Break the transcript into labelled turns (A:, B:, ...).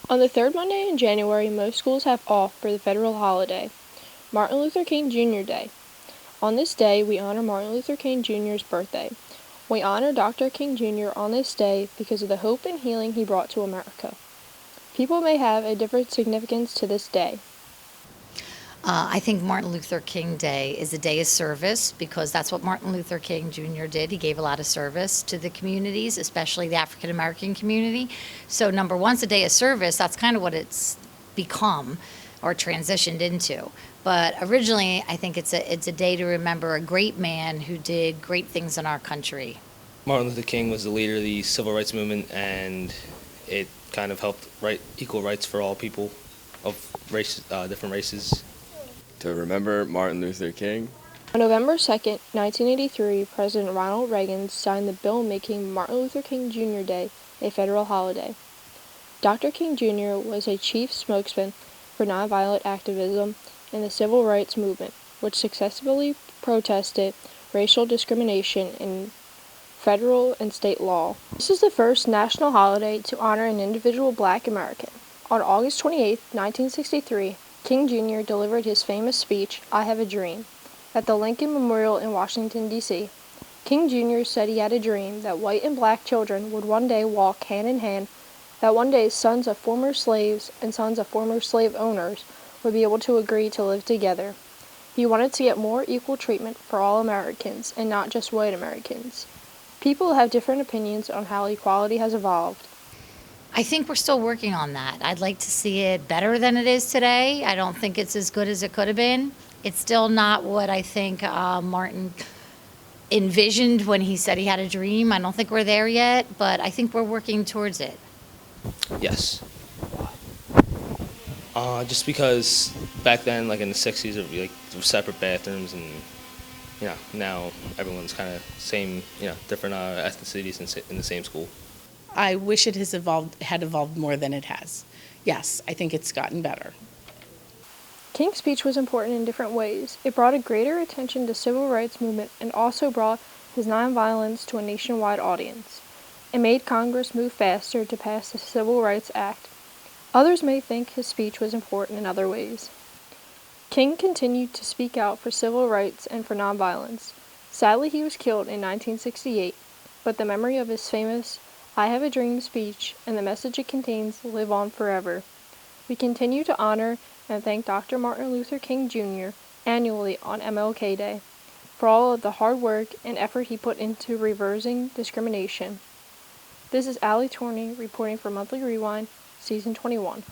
A: On the third Monday in January, most schools have off for the federal holiday, Martin Luther King Jr. Day. On this day, we honor Martin Luther King Jr.'s birthday. We honor Dr. King Jr. on this day because of the hope and healing he brought to America. People may have a different significance to this day.
B: I think Martin Luther King Day is a day of service because that's what Martin Luther King Jr. did. He gave a lot of service to the communities, especially the African American community. So, number one, it's a day of service. That's kind of what it's become or transitioned into. But originally, I think it's a day to remember a great man who did great things in our country.
C: Martin Luther King was the leader of the civil rights movement, and it kind of helped right equal rights for all people of different races.
D: To remember Martin Luther King.
A: On November 2nd, 1983, President Ronald Reagan signed the bill making Martin Luther King Jr. Day a federal holiday. Dr. King Jr. was a chief spokesman for nonviolent activism in the civil rights movement, which successfully protested racial discrimination in federal and state law. This is the first national holiday to honor an individual Black American. On August 28, 1963, King Jr. delivered his famous speech, "I Have a Dream," at the Lincoln Memorial in Washington, D.C. King Jr. said he had a dream that white and black children would one day walk hand in hand, that one day sons of former slaves and sons of former slave owners would be able to agree to live together. He wanted to get more equal treatment for all Americans and not just white Americans. People have different opinions on how equality has evolved.
B: I think we're still working on that. I'd like to see it better than it is today. I don't think it's as good as it could have been. It's still not what I think Martin envisioned when he said he had a dream. I don't think we're there yet, but I think we're working towards it.
C: Yes. Just because back then, like in the 60s, there were separate bathrooms, and now everyone's kind of same, different ethnicities in the same school.
E: I wish it had evolved more than it has. Yes, I think it's gotten better.
A: King's speech was important in different ways. It brought a greater attention to civil rights movement and also brought his nonviolence to a nationwide audience. It made Congress move faster to pass the Civil Rights Act. Others may think his speech was important in other ways. King continued to speak out for civil rights and for nonviolence. Sadly, he was killed in 1968, but the memory of his famous "I Have a Dream" speech and the message it contains live on forever. We continue to honor and thank Dr. Martin Luther King Jr. annually on MLK Day for all of the hard work and effort he put into reversing discrimination. This is Allie Torney reporting for Monthly Rewind, Season 21.